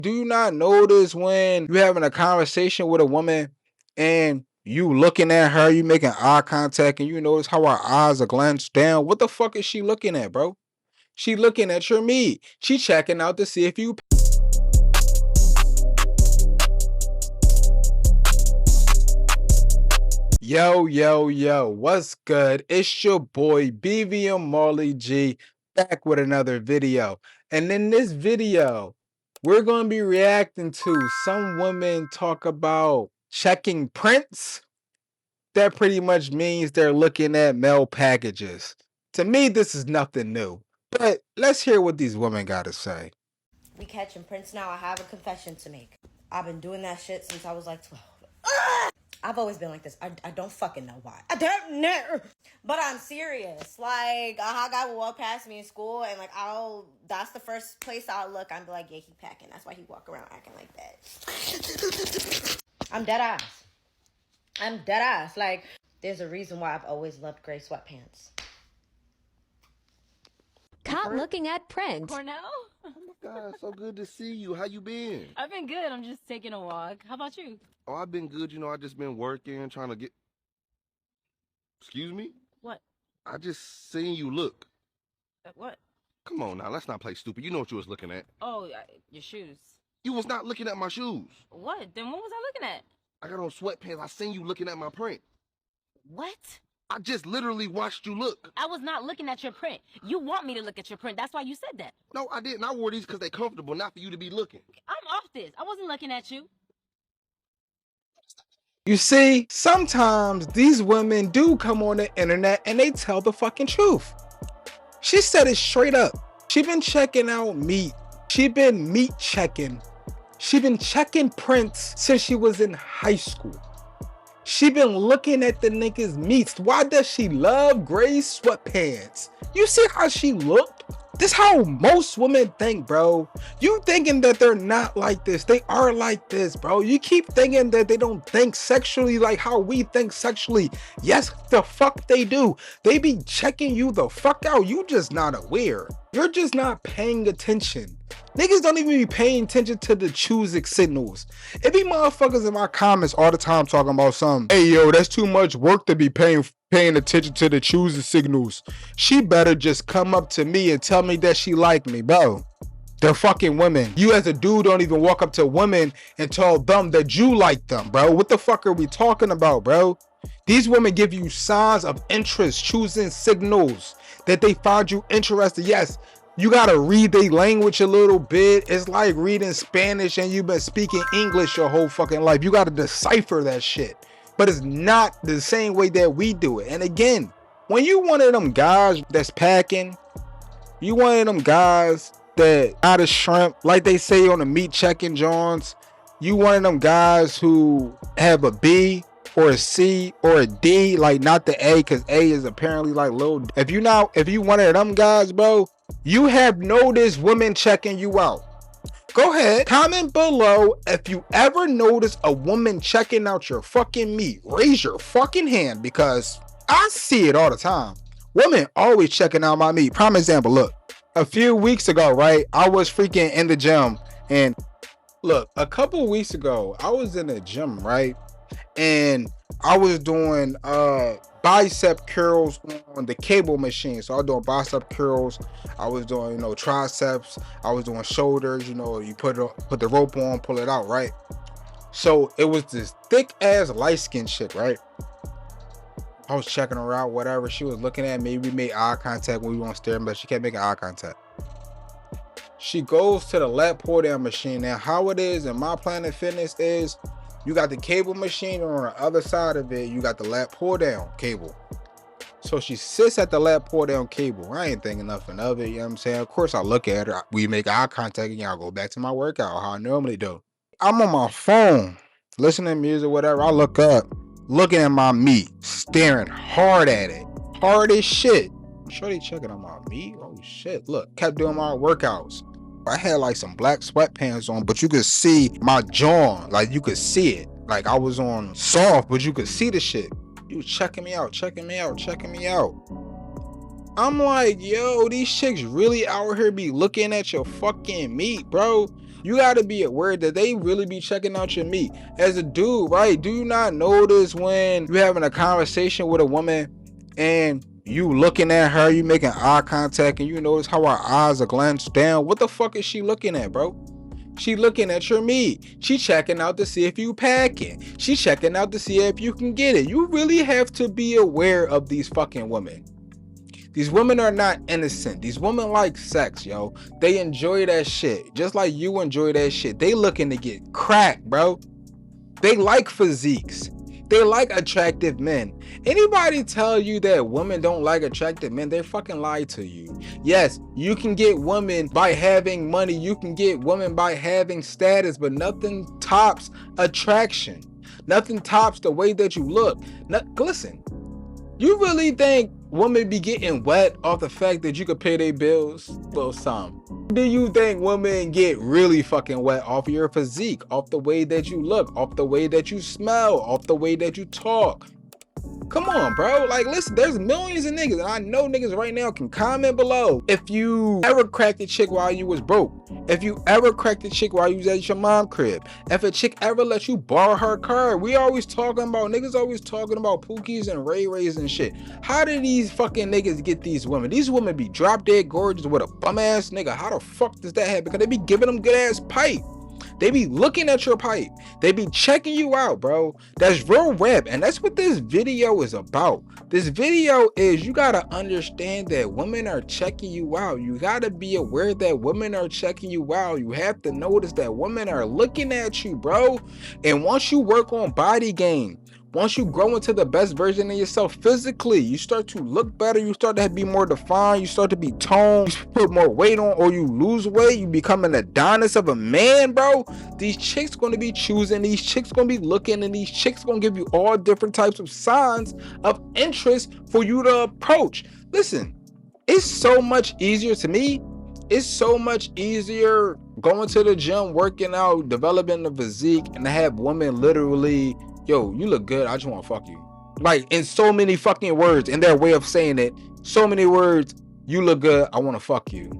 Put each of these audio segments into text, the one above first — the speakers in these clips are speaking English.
Do you not notice when you having a conversation with a woman and you looking at her, you making eye contact, and you notice how her eyes are glanced down? What the fuck is she looking at, bro? She looking at your meat. She checking out to see if you. Yo, what's good? It's your boy BVM Marley G back with another video. And in this video, we're going to be reacting to some women talk about checking prints. That pretty much means they're looking at mail packages. To me, this is nothing new. But let's hear what these women got to say. We catching prints now. I have a confession to make. I've been doing that shit since I was like 12. I've always been like this. I don't fucking know why. I don't know. But I'm serious. Like, a guy will walk past me in school and like that's the first place I'll look. I'm like, yeah, he packing. That's why he walk around acting like that. I'm dead ass. I'm dead ass. Like, there's a reason why I've always loved gray sweatpants. Caught looking at print. Cornell? Oh my God, so good to see you. How you been? I've been good. I'm just taking a walk. How about you? Oh, I've been good. You know, I just been working, trying to get... Excuse me? What? I just seen you look. What? Come on now, let's not play stupid. You know what you was looking at. Oh, your shoes. You was not looking at my shoes. What? Then what was I looking at? I got on sweatpants. I seen you looking at my print. What? I just literally watched you look. I was not looking at your print. You want me to look at your print. That's why you said that. No, I didn't. I wore these because they're comfortable, not for you to be looking. I'm off this. I wasn't looking at you. You see, sometimes these women do come on the internet and they tell the fucking truth. She said it straight up. She been checking out meat. She been meat checking. She been checking prints since she was in high school. She been looking at the niggas' meats. Why does she love gray sweatpants? You see how she looked? This how most women think, bro. You thinking that they're not like this. They are like this, bro. You keep thinking that they don't think sexually like how we think sexually. Yes, the fuck they do. They be checking you the fuck out. You just not aware. You're just not paying attention. Niggas don't even be paying attention to the choosing signals. It be motherfuckers in my comments all the time talking about something. Hey, yo, that's too much work to be paying attention to the choosing signals. She better just come up to me and tell me that she like me, bro. They're fucking women. You as a dude don't even walk up to women and tell them that you like them, bro. What the fuck are we talking about, bro? These women give you signs of interest, choosing signals that they find you interested. Yes, you gotta read their language a little bit. It's like reading Spanish and you've been speaking English your whole fucking life. You gotta decipher that shit. But it's not the same way that we do it. And again, when you one of them guys that's packing, you one of them guys that not a shrimp, like they say on the meat checking Johns, you one of them guys who have a B or a C or a D, like not the A, because A is apparently like little. If you one of them guys, bro, you have noticed women checking you out. Go ahead, comment below if you ever notice a woman checking out your fucking meat. Raise your fucking hand, because I see it all the time. Women always checking out my meat. Prime example, look, a few weeks ago, right, I was freaking in the gym, and look, a couple weeks ago, I was in the gym, right, and I was doing bicep curls on the cable machine. So I was doing bicep curls, I was doing, you know, triceps, I was doing shoulders. You know, you put the rope on, pull it out, right? So it was this thick ass light skin chick, right? I was checking her out, whatever. She was looking at me. We made eye contact when we were on staring, but she kept making eye contact. She goes to the lat pull down machine. Now how it is in my Planet Fitness is, you got the cable machine, and on the other side of it, you got the lat pull down cable. So she sits at the lat pull down cable. I ain't thinking nothing of it, you know what I'm saying? Of course, I look at her. We make eye contact, and I'll go back to my workout, how I normally do. I'm on my phone, listening to music, whatever. I look up, looking at my meat, staring hard at it. Hard as shit. Shorty checking on my meat? Oh, shit. Look, kept doing my workouts. I had like some black sweatpants on, but you could see my jaw. Like you could see it. Like I was on soft, but you could see the shit. You was checking me out, checking me out, checking me out. I'm like, yo, these chicks really out here be looking at your fucking meat, bro. You gotta be aware that they really be checking out your meat. As a dude, right? Do you not notice when you having a conversation with a woman and you looking at her, you making eye contact, and you notice how her eyes are glanced down? What the fuck is she looking at, bro? She looking at your meat. She checking out to see if you packing. She checking out to see if you can get it. You really have to be aware of these fucking women. These women are not innocent. These women like sex, yo. They enjoy that shit. Just like you enjoy that shit. They looking to get cracked, bro. They like physiques. They like attractive men. Anybody tell you that women don't like attractive men, they fucking lie to you. Yes, you can get women by having money. You can get women by having status, but nothing tops attraction. Nothing tops the way that you look. Listen, you really think women be getting wet off the fact that you could pay their bills? Well, some. Do you think women get really fucking wet off your physique, off the way that you look, off the way that you smell, off the way that you talk? Come on, bro. Like, listen, there's millions of niggas, and I know niggas right now can comment below if you ever cracked a chick while you was broke. If you ever cracked a chick while you was at your mom crib. If a chick ever let you borrow her car. We always talking about, niggas always talking about Pookies and Ray Rays and shit. How did these fucking niggas get these women? These women be drop dead gorgeous with a bum ass nigga. How the fuck does that happen? Because they be giving them good ass pipe. They be looking at your pipe. They be checking you out, bro. That's real rap. And that's what this video is about. This video is, you gotta understand that women are checking you out. You gotta be aware that women are checking you out. You have to notice that women are looking at you, bro. And once you work on body game, once you grow into the best version of yourself physically, you start to look better, you start to be more defined, you start to be toned, you put more weight on, or you lose weight, you become an Adonis of a man, bro. These chicks gonna be choosing, these chicks gonna be looking, and these chicks gonna give you all different types of signs of interest for you to approach. Listen, it's so much easier to me. It's so much easier going to the gym, working out, developing the physique, and to have women literally, yo, you look good, I just want to fuck you. Like, in so many fucking words, in their way of saying it, so many words, you look good, I want to fuck you.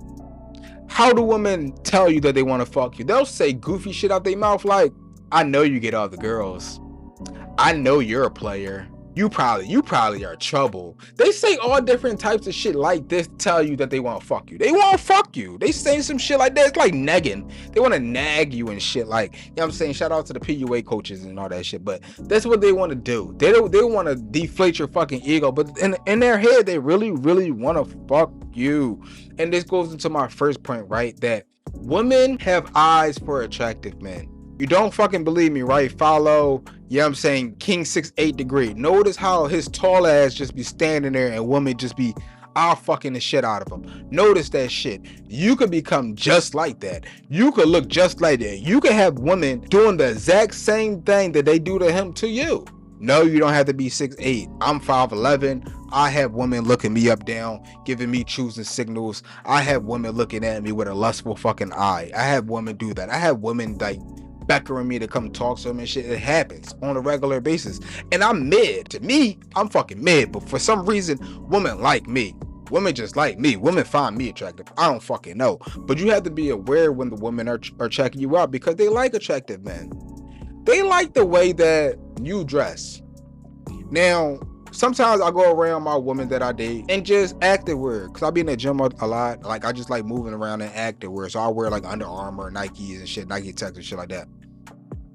How do women tell you that they want to fuck you? They'll say goofy shit out their mouth like, I know you get all the girls. I know you're a player. You probably are trouble. They say all different types of shit like this to tell you that they want to fuck you. They want to fuck you. They say some shit like that. It's like nagging. They want to nag you and shit. Like, you know what I'm saying? Shout out to the PUA coaches and all that shit. But that's what they want to do. They want to deflate your fucking ego. But in their head, they really, really want to fuck you. And this goes into my first point, right? That women have eyes for attractive men. You don't fucking believe me, right? Follow, you know what I'm saying, King 6'8" degree. Notice how his tall ass just be standing there and women just be fucking the shit out of him. Notice that shit. You could become just like that. You could look just like that. You could have women doing the exact same thing that they do to him to you. No, you don't have to be 6'8". I'm 5'11". I have women looking me up down, giving me choosing signals. I have women looking at me with a lustful fucking eye. I have women do that. I have women like beckering me to come talk to them and shit. It happens on a regular basis. And I'm mid. To me, I'm fucking mid. But for some reason, women like me. Women just like me. Women find me attractive. I don't fucking know. But you have to be aware when the women are checking you out, because they like attractive men. They like the way that you dress. Now, sometimes I go around my women that I date and just active wear, because I be in the gym a lot. Like, I just like moving around in active wear. So I wear like Under Armour, Nikes and shit, Nike Tech and shit like that.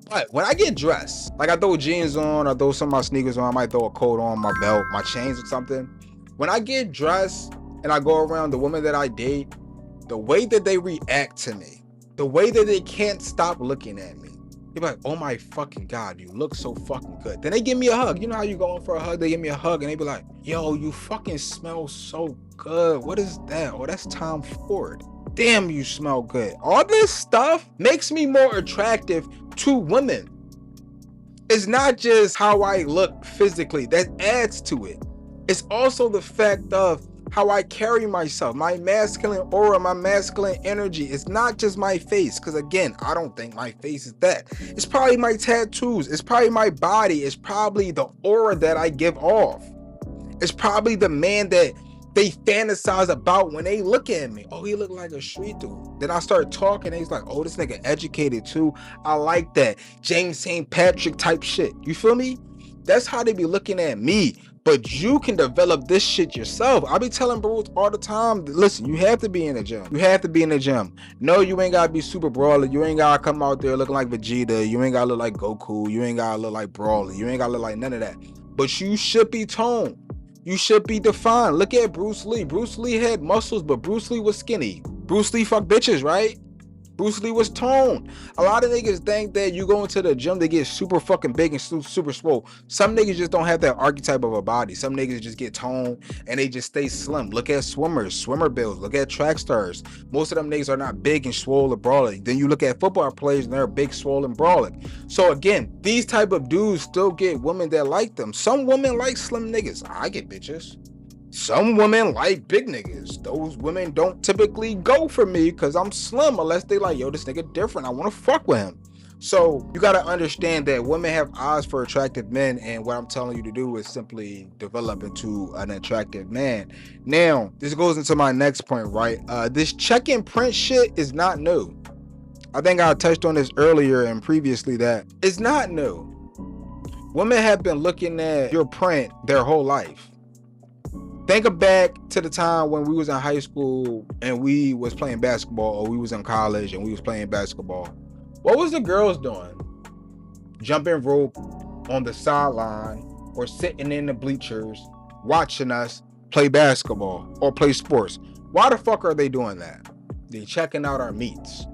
But when I get dressed, like I throw jeans on, I throw some of my sneakers on, I might throw a coat on, my belt, my chains or something. When I get dressed and I go around the women that I date, the way that they react to me, the way that they can't stop looking at me, they be like, oh my fucking God, you look so fucking good. Then they give me a hug. You know how you going for a hug? They give me a hug and they be like, yo, you fucking smell so good. What is that? Oh, that's Tom Ford. Damn, you smell good. All this stuff makes me more attractive to women. It's not just how I look physically. That adds to it. It's also the fact of how I carry myself, my masculine aura, my masculine energy. It's not just my face, because again, I don't think my face is that. It's probably my tattoos. It's probably my body. It's probably the aura that I give off. It's probably the man that they fantasize about when they look at me. Oh, he look like a street dude. Then I start talking and he's like, oh, this nigga educated too. I like that. James St. Patrick type shit. You feel me? That's how they be looking at me. But you can develop this shit yourself. I be telling bros all the time, listen, you have to be in the gym. You have to be in the gym. No, you ain't gotta be super brawler. You ain't gotta come out there looking like Vegeta. You ain't gotta look like Goku. You ain't gotta look like Brawler. You ain't gotta look like none of that. But you should be toned. You should be defined. Look at Bruce Lee. Bruce Lee had muscles, but Bruce Lee was skinny. Bruce Lee fucked bitches, right? Bruce Lee was toned. A lot of niggas think that you go into the gym to get super fucking big and super swole. Some niggas just don't have that archetype of a body. Some niggas just get toned and they just stay slim. Look at swimmers, swimmer builds. Look at track stars. Most of them niggas are not big and swole or brawling. Then you look at football players and they're big, swole, and brawling. So again, these type of dudes still get women that like them. Some women like slim niggas. I get bitches. Some women like big niggas. Those women don't typically go for me because I'm slim unless they like, yo, this nigga different. I want to fuck with him. So you got to understand that women have eyes for attractive men, and what I'm telling you to do is simply develop into an attractive man. Now, this goes into my next point, right? This check-in print shit is not new. I think I touched on this earlier and previously that it's not new. Women have been looking at your print their whole life. Think back to the time when we was in high school and we was playing basketball, or we was in college and we was playing basketball. What was the girls doing? Jumping rope on the sideline or sitting in the bleachers watching us play basketball or play sports. Why the fuck are they doing that? They checking out our meets.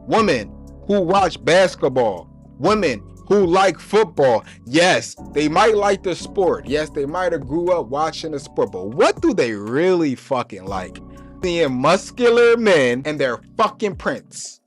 Women who watch basketball. Women who like football. Yes, they might like the sport. Yes, they might have grew up watching the sport, but what do they really fucking like? Seeing muscular men and their fucking prints.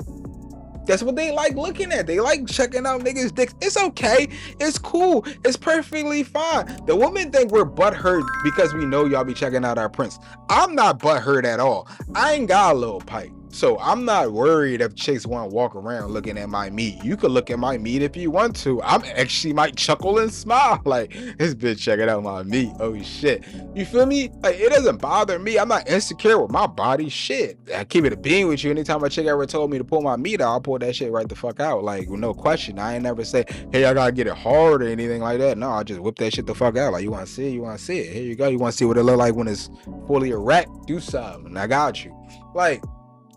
That's what they like looking at. They like checking out niggas' dicks. It's okay. It's cool. It's perfectly fine. The women think we're butthurt because we know y'all be checking out our prints. I'm not butthurt at all. I ain't got a little pipe. So I'm not worried if chicks want to walk around looking at my meat. You could look at my meat if you want to. I'm actually might chuckle and smile like, this bitch checking out my meat. Oh shit. You feel me? Like, it doesn't bother me. I'm not insecure with my body. Shit. I keep it a being with you. Anytime a chick ever told me to pull my meat out, I'll pull that shit right the fuck out. Like, no question. I ain't never say, hey, I gotta get it hard or anything like that. No, I just whip that shit the fuck out. Like, you want to see it? You want to see it? Here you go. You want to see what it look like when it's fully erect? Do something. I got you. Like,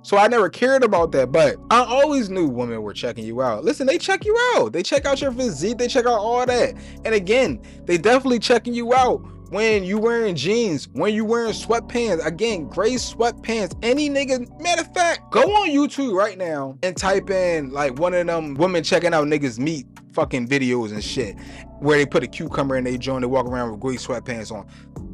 so I never cared about that, but I always knew women were checking you out. Listen, they check you out. They check out your physique. They check out all that. And again, they definitely checking you out when you wearing jeans, when you wearing sweatpants. Again, gray sweatpants. Any nigga, matter of fact, go on YouTube right now and type in like one of them women checking out niggas' meat fucking videos and shit, where they put a cucumber in their joint, they walk around with gray sweatpants on.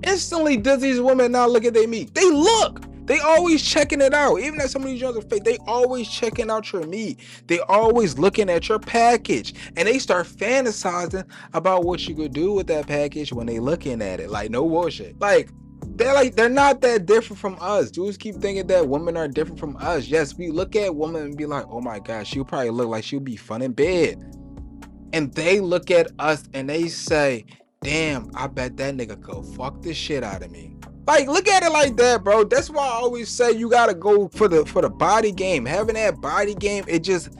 Instantly, does these women not look at their meat? They look. They always checking it out. Even at some of these joints are fake, they always checking out your meat. They always looking at your package. And they start fantasizing about what you could do with that package when they looking at it. Like, no bullshit. They're not that different from us. Dudes keep thinking that women are different from us. Yes, we look at women and be like, oh my gosh, she'll probably look like she'll be fun in bed. And they look at us and they say, damn, I bet that nigga could fuck the shit out of me. Like, look at it like that, bro. That's why I always say you gotta go for the body game. Having that body game, it just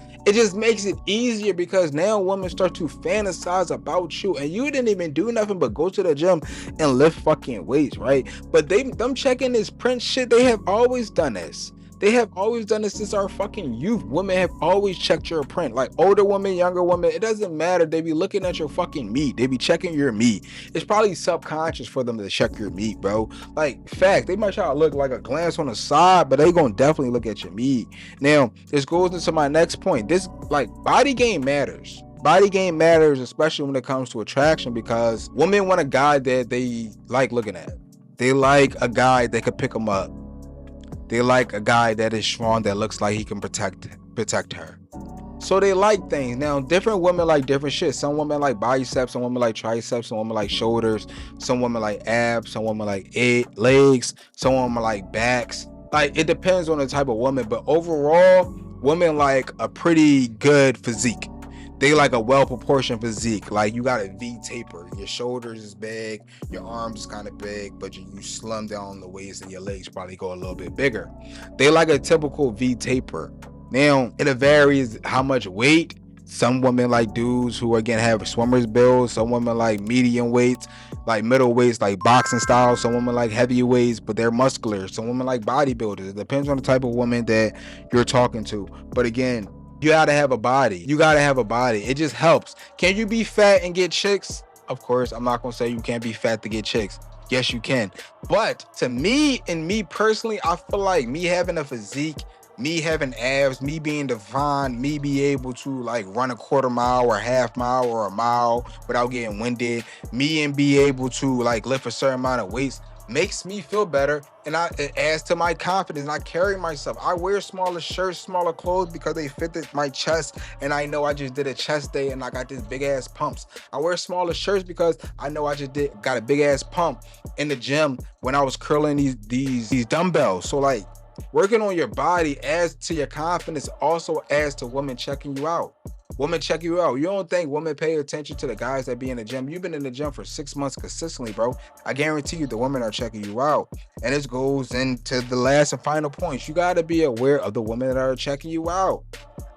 makes it easier, because now women start to fantasize about you, and you didn't even do nothing but go to the gym and lift fucking weights, right? But them checking this print shit, they have always done this. They have always done this since our fucking youth. Women have always checked your print. Like, older women, younger women, it doesn't matter. They be looking at your fucking meat. They be checking your meat. It's probably subconscious for them to check your meat, bro. Like, fact, they might try to look like a glance on the side, but they gonna definitely look at your meat. Now, this goes into my next point. This, like, body game matters. Body game matters, especially when it comes to attraction, because women want a guy that they like looking at. They like a guy that could pick them up. They like a guy that is strong, that looks like he can protect her. So they like things. Now, different women like different shit. Some women like biceps, some women like triceps, some women like shoulders, some women like abs, some women like legs, some women like backs. Like, it depends on the type of woman, but overall, women like a pretty good physique. They like a well-proportioned physique. Like you got a V taper. Your shoulders is big, your arms is kind of big, but you slim down the waist and your legs probably go a little bit bigger. They like a typical V taper. Now, it varies how much weight. Some women like dudes who again have swimmer's builds. Some women like medium weights, like middle weights, like boxing style. Some women like heavyweights, but they're muscular. Some women like bodybuilders. It depends on the type of woman that you're talking to. But again, you gotta have a body. You gotta have a body. It just helps. Can you be fat and get chicks? Of course, I'm not gonna say you can't be fat to get chicks. Yes, you can. But to me and me personally, I feel like me having a physique, me having abs, me being defined, me be able to like run a quarter mile or half mile or a mile without getting winded, me and be able to like lift a certain amount of weights makes me feel better, and it adds to my confidence. And I carry myself. I wear smaller shirts, smaller clothes because they fit my chest, and I know I just did a chest day and I got this big ass pumps. I wear smaller shirts because I know I just got a big ass pump in the gym when I was curling these dumbbells. So like, working on your body adds to your confidence, also adds to women checking you out. Women check you out. You don't think women pay attention to the guys that be in the gym? You've been in the gym for 6 months consistently, bro. I guarantee you the women are checking you out. And this goes into the last and final points. You got to be aware of the women that are checking you out.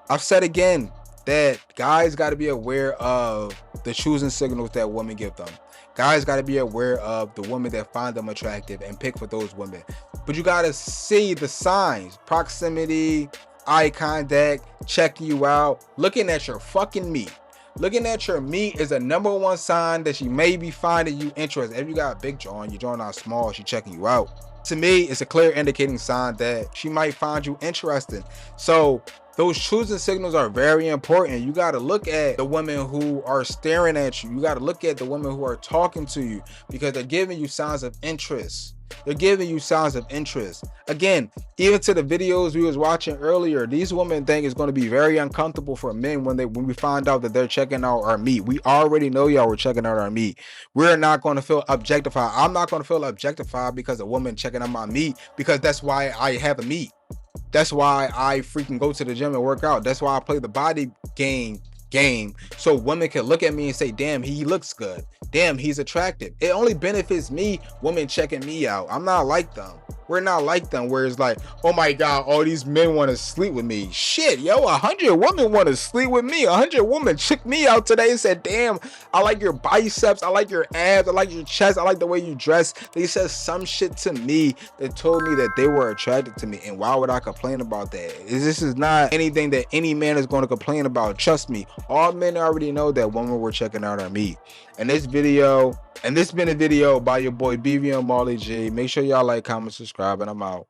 I've said again that guys got to be aware of the choosing signals that women give them. Guys got to be aware of the women that find them attractive and pick for those women. But you got to see the signs, proximity, eye contact, checking you out, looking at your fucking meat. Looking at your meat is a #1 sign that she may be finding you interesting. If you got a big jaw and your jaw not small, she checking you out. To me, it's a clear indicating sign that she might find you interesting. So those choosing signals are very important. You got to look at the women who are staring at you. You got to look at the women who are talking to you because they're giving you signs of interest. They're giving you signs of interest. Again, even to the videos we was watching earlier, these women think it's going to be very uncomfortable for men when we find out that they're checking out our meat. We already know y'all were checking out our meat. We're not going to feel objectified. I'm not going to feel objectified because a woman checking out my meat, because that's why I have a meat. That's why I freaking go to the gym and work out. That's why I play the body game so women can look at me and say, damn, he looks good. Damn, he's attractive. It only benefits me, women checking me out. I'm not like them. We're not like them where it's like, oh my God, all these men want to sleep with me. Shit, yo, 100 women want to sleep with me. 100 women checked me out today and said, damn, I like your biceps. I like your abs. I like your chest. I like the way you dress. They said some shit to me that told me that they were attracted to me. And why would I complain about that? This is not anything that any man is going to complain about. Trust me, all men already know that women were checking out our meat. And this been a video by your boy BV and Marley G. Make sure y'all like, comment, subscribe, and I'm out.